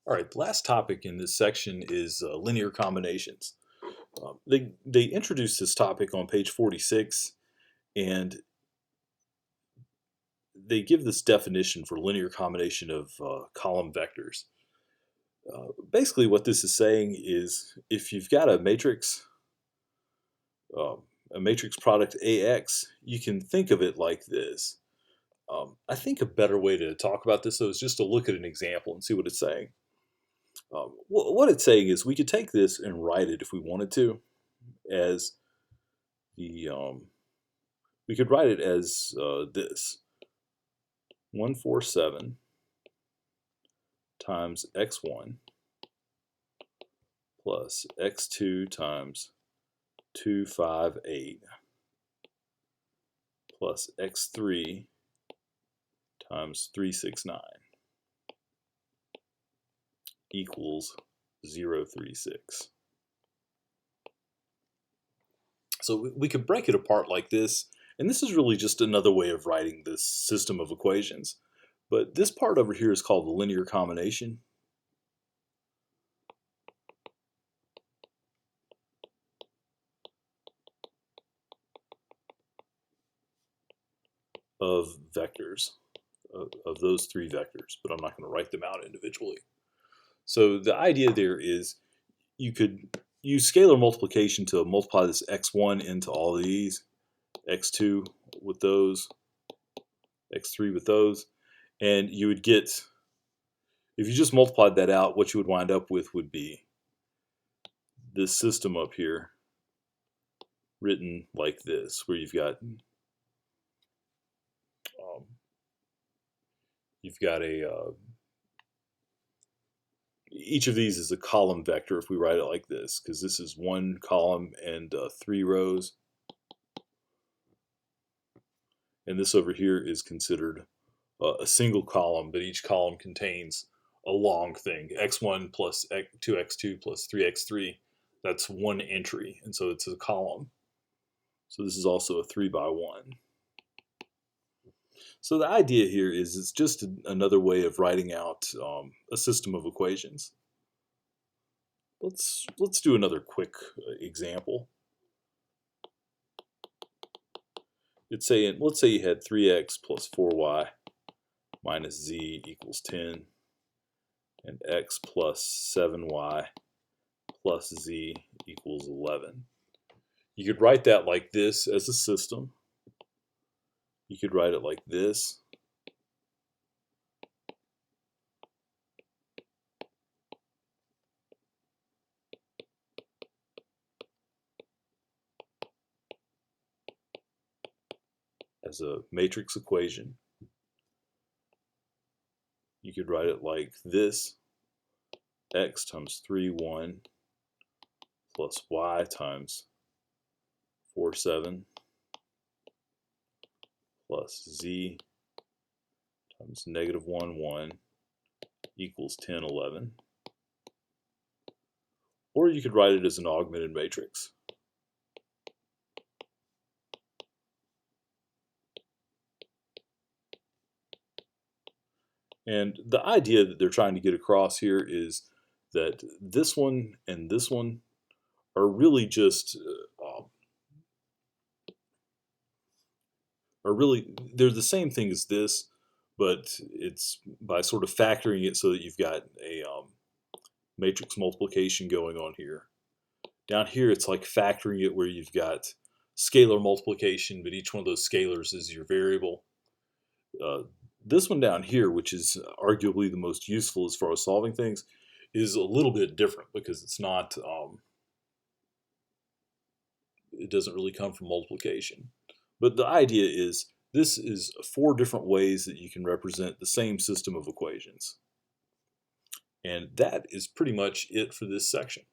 All right, the last topic in this section is linear combinations. They introduced this topic on page 46, and they give this definition for linear combination of column vectors. Basically, what this is saying is if you've got a matrix product AX, you can think of it like this. I think a better way to talk about this, though, is just to look at an example and see what it's saying. What it's saying is we could take this and write it if we wanted to as the we could write it as this 147 times x1 plus x2 times 258 plus x3 times 369 equals 036. So we could break it apart like this, and this is really just another way of writing this system of equations. But this part over here is called the linear combination. Of vectors, of those three vectors, but I'm not going to write them out individually. So the idea there is you could use scalar multiplication to multiply this x1 into all of these, x2 with those, x3 with those, and you would get, if you just multiplied that out, what you would wind up with would be this system up here written like this, where you've got each of these is a column vector if we write it like this, because this is one column and 3 rows. And this over here is considered a single column, but each column contains a long thing, x1 plus 2x2 plus 3x3. That's one entry, and so it's a column. So this is also a 3 by 1. So the idea here is it's just another way of writing out a system of equations. Let's do another quick example. Let's say you had 3x plus 4y minus z equals 10, and x plus 7y plus z equals 11. You could write that like this as a system. You could write it like this. As a matrix equation. You could write it like this: x times 3, 1 plus y times 4, 7 plus z times negative 1, 1 equals 10, 11. Or you could write it as an augmented matrix. And the idea that they're trying to get across here is that this one and this one are really just they're the same thing as this, but it's by sort of factoring it so that you've got a matrix multiplication going on here. Down here, it's like factoring it where you've got scalar multiplication, but each one of those scalars is your variable. This one down here, which is arguably the most useful as far as solving things, is a little bit different because it's not, it doesn't really come from multiplication. But the idea is this is 4 different ways that you can represent the same system of equations. And that is pretty much it for this section.